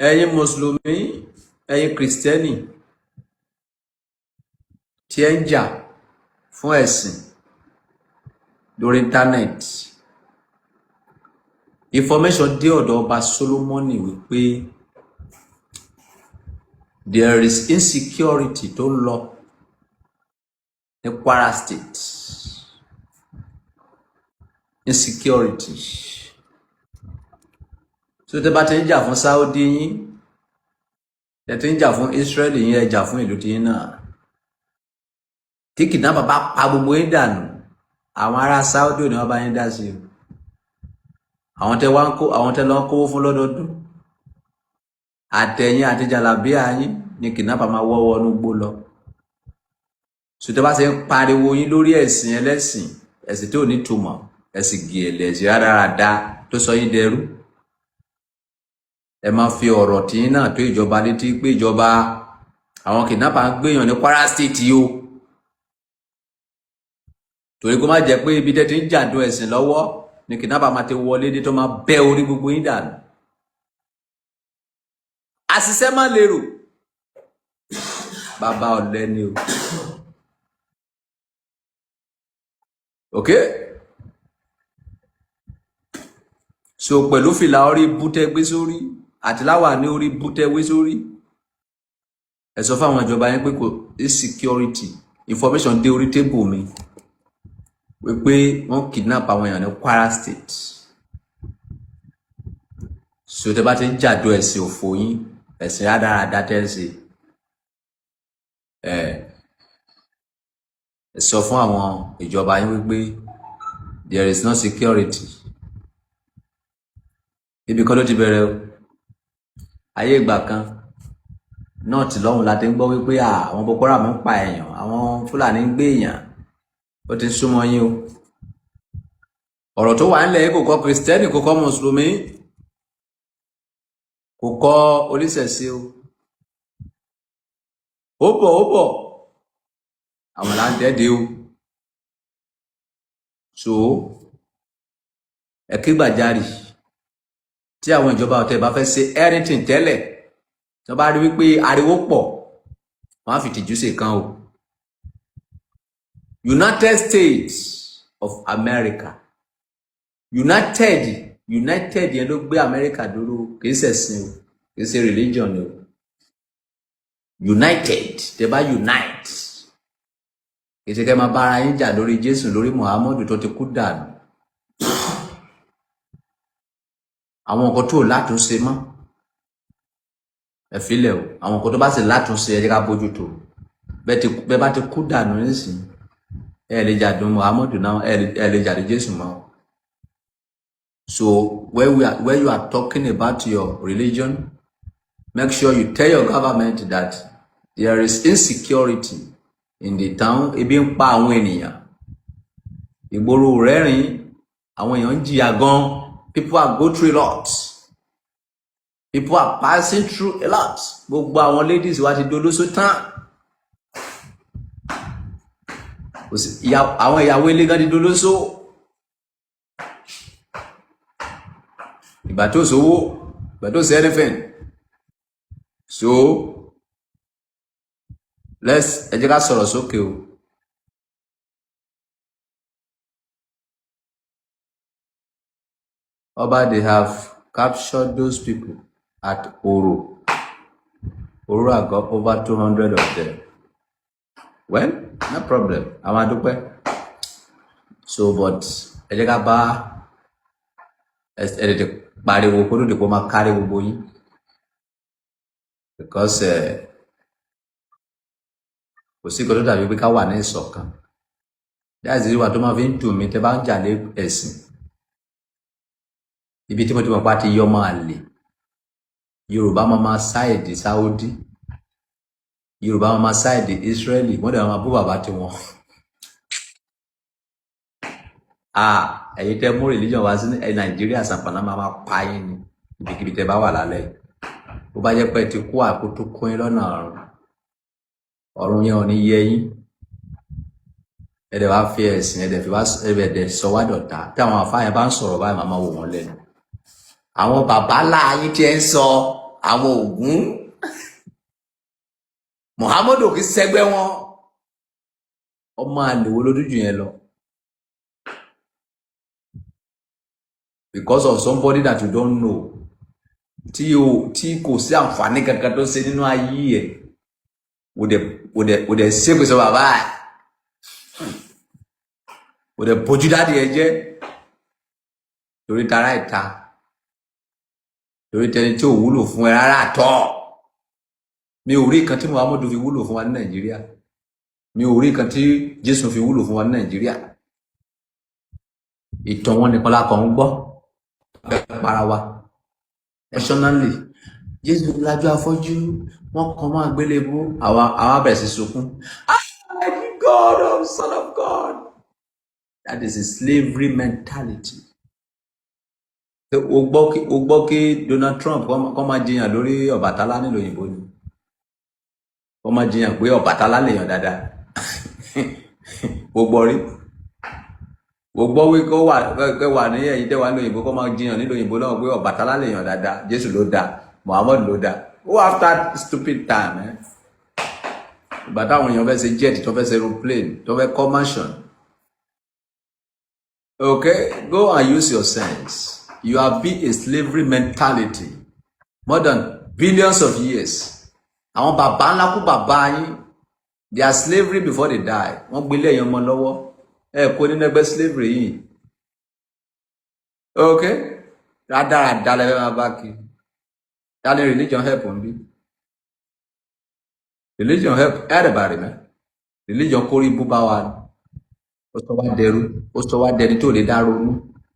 ẹ̀yin mùsùlùmí, ẹ̀yin kìrìsìtẹ́nì tí ẹ ń jà fún ẹ̀sìn lórí íńtánẹ́ẹ̀tì, information dé ọ̀dọ̀ Ọba Solomoni wípé there is insecurity tó ń lọ ní Kwara State. Insecurity. So tẹ́ bá ti ń jà fún Saudi yín, tẹ́ ti ń jà fún Israel yín, ẹ jà fún ìlú tí yín náà. Tí kidnapper bá pa gbogbo yín dànù, àwọn ará Saudi ni wọ́n bá yín dá sí o. Àwọn tẹ́ lọ ń kówó fún lọ́dọọdún. Àtẹ̀yìn àti jàlábíà yín ni kidnapper máa wọ́wọ́ inú gbó lọ. So tẹ́ bá ṣe ń pariwo yín lórí ẹ̀sìn ẹlẹ́sìn, ẹ̀sìn tí ò ní túmọ̀, ẹ̀sìn gèlè, ẹ̀sìn rádaràda tó sọ yín dẹrú. Ẹ máa fi ọ̀rọ̀ tí yín náà tó ìjọba létí pé ìjọba àwọn kidnapper ń gbéyàn ní Kwara State yìí o. Torí kó má jẹ́ pé ibi tẹ́ ti ń jàdó ẹ̀sìn lọ́wọ́ ni kidnapper máa ti wọlé dé tó máa bẹ́ orí gbogbo yín dànù. Àṣìṣe má lérò. Bàbá ọ̀lẹ ni o. Okay? So pẹ̀lú fìlà orí bútẹ́ gbé sórí àti láwà ní orí bútẹ́ gbé sórí. Ẹ sọ fáwọn ìjọba yẹn pé kò insecurity information dé orí tébù mi wípé wọ́n kidnap àwọn èèyàn ní Kwara State. So tẹ́ bá ti ń jàdó ẹ̀sìn òfò yín, ẹ̀sìn rádaràda tẹ́ ń ṣe. Ẹ sọ fún àwọn ìjọba yín wípé there is no security. Ibi kan ló ti bẹ̀rẹ̀ o. Ayé ìgbà kan náà tí lọ́hùn la ti ń gbọ́ wípé àwọn Boko Haram ń pa èèyàn, àwọn Fúlàní ń gbé èèyàn. Ó ti súnmọ́ yín o. Ọ̀rọ̀ tó wà nílẹ̀ kò kọ́ kìrìsìtẹ́nì, kò kọ́ mùsùlùmí, kò kọ́ oníṣẹ̀ṣe o. Ó bọ̀ àwọn là ń dẹ́dẹ́ o. So ẹ ké gbàjarì tí àwọn ìjọba ọ̀tẹ̀ bá fẹ́ ṣe anything tẹ́lẹ̀, tí wọ́n bá rí wípé ariwo pọ̀, wọ́n á fi tìjú ṣe kan o. United States of America. United yẹn ló gbé America dúró, kìí ṣẹ̀sìn o, kìí ṣe religion o. United, tẹ́ bá unite. Kìí ṣe kẹ́ máa bára yín jà lórí Jésù, lórí Muhammadu tó ti kú dànù. Àwọn nǹkan tó látúnṣe mọ́, ẹ filẹ̀ o. Àwọn nǹkan tó bá sì látúnṣe ẹ jẹ́ ká bójú tó. Bẹ́ẹ̀ bá ti kú dànù nísìnyí, ẹ lè jà dùn Muhammadu náà, ẹ lè jà dé Jésù mọ́. So where you are talking about your religion, make sure you tell your government that there is insecurity in the town. Ebi ń pa àwọn ènìyàn. Ìgboro rẹ́rìn, àwọn èèyàn ń jìyà gan. People are going through a lot. People are passing through a lot. Gbogbo àwọn ladies wá ti dolóso tán. Àwọn ìyàwó ilé gan ti dolóso. Ìgbà tó sówó, ìgbà tó sí anything. So ẹ jẹ́ ká sọ̀rọ̀ sókè o. Oba, they have captured those people at Oro. Oro, I got over 200 of them. Well, no problem. I'm a dupe. So, but ẹ jẹ́ ká bá ẹ tètè pariwo kó tó di pé ó máa kárí gbogbo yín. Because kò sí nǹkan tó dàbí pé ká wà ní ìṣọ̀kan. That's the reason tó máa fi ń dùn mí tẹ́ bá ń jà lé ẹ̀sìn. Ibi tí mo ti mọ̀ pé a ti yọ máa lè. Yorùbá máa sáìdì Saudi. Yorùbá máa sáìdì Israeli. Wọ́n dẹ̀ máa bú bàbá tí wọn. Ẹ̀yin tẹ́ mú religion wá sí Nàìjíríà, sàpàná máa pa yín ni. Ibikíbi tẹ́ bá wà lálẹ́. Bó bá jẹ́ pé ti kú àkótó kún yín lọ́nà ọ̀run. Ọ̀run yẹn ò ní yẹ yín. Ẹ̀dẹ̀ wá fi ẹ̀sìn, ẹ̀dẹ̀ sọ wá dọ̀tá. Tí àwọn àfáà yẹn bá ń sọ̀rọ̀ báyìí, màmá wò wọ́n lẹ́nu. Àwọn bàbá láàyè tí ẹ ń sọ, àwọn Ògún Muhammadu kì í ṣẹgbẹ́ wọn ọmọ àlèwo lójújù yẹn lọ because of somebody that you don't know tí kò sí àǹfààní kankan tó ṣe nínú ayé ẹ̀ wò dẹ̀ ṣépè sọ bàbá ẹ̀ wò dẹ̀ bójú dáadé ẹ jẹ́ torí tara ìta torí tẹni tí ò wúlò fún ẹ rárá tọ́ mi ò rí nǹkan tí Muhammadu fi wúlò fún wa ní Nàìjíríà mi ò rí nǹkan tí Jésù fi wúlò fún wa ní Nàìjíríà ìtàn wọn nìkan la kàn ń gbọ́ para wa personally Jésù lajú afọ́jú wọn kàn máa gbélébú àwa bẹ̀rẹ̀ sí sunkún God of Son of God that is a slavery mentality. O gbọ́ kí Donald Trump kọ́ máa jiyàn lórí Ọbàtálá nílùú òyìnbó ni kọ́ máa jiyàn pé Ọbàtálá lèèyàn dáadáa o gbọ́ rí o gbọ́ wí kó wà ní ẹ̀yìn tẹ́wà nílùú òyìnbó kọ́ máa jiyàn nílùú òyìnbó náà pé Ọbàtálá lèèyàn dáadáa Jésù ló dáa Muhammad ló dáa who after stupid time ìgbà táwọn èèyàn fẹ́ ṣe jet tó fẹ́ ṣe aeroplane tó fẹ́ kọ́ mansion okay go and use your sense. You have been a slavery mentality more than billions of years. Àwọn bàbá ńlá kú bàbá yín they are slavery before they die. Wọ́n gbé ilé ẹ̀yàn ọmọ lọ́wọ́ kó nínú ẹgbẹ́ slavery yìí. Okay? Rádáradá lẹ́fẹ̀ẹ́ máa bá kí. Dálé religion help ń bí. Religion help everybody man. Religion kórí bú bá wa. Ó sọ wá dẹrú. Ó sọ wá dẹni tó lè dá ronú.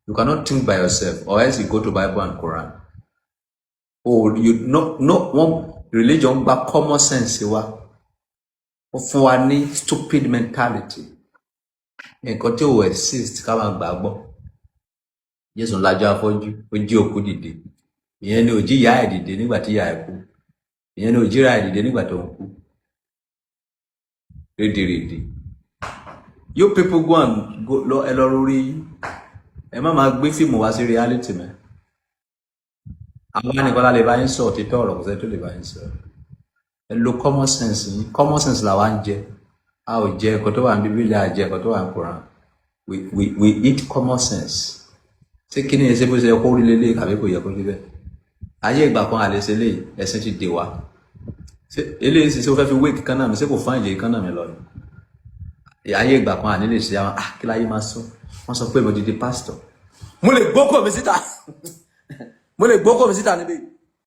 You cannot think by yourself, or else you go to Bible and Quran. Oh, you no one religion gba common sense wa. Ó fún wa ní stupid mentality. Nǹkan tí ó exist ká máa gbàgbọ́. Jésù lajú afọ́jú, ó jí òkú dìde. Ìyẹn ni ó jí ìyá ẹ̀ dìde nígbà tí ìyá ẹ̀ kú. Ìyẹn ni ó jí ìyá ẹ̀ dìde nígbà tó ń kú. Rédèrèdè. You people go and go ẹ lọ lórí ẹ má máa gbé fíìmù wá sí reality mẹ àwọn anìkọlá lè bá yín sọ òtítọ́ ọ̀rọ̀ kò sẹ́ni tó lè bá yín sọ ẹ lo common sense yín common sense làwa ń jẹ a ò jẹ ẹ̀kọ́ tó wà ní Bíbélì a jẹ ẹ̀kọ́ tó wà ní Quran we eat common sense ṣé kí ni ẹsẹ bó ṣe yẹ kó rí lélẹ̀ àbí kò yẹ kó rí bẹ́ẹ̀ ayé ìgbà kan àlẹ ṣe lè ẹsìn ti dè wá ṣé eléyìí sì ṣe ó fẹ́ fi wé kíkan náà mi ṣé kò fún àìjẹ kíkan náà mi lọ ni ayé ìgbà kan àní lè ṣe àwọn kí láyé máa sọ wọ́n sọ pé mo di pastor mo lè gbókò mi síta níbí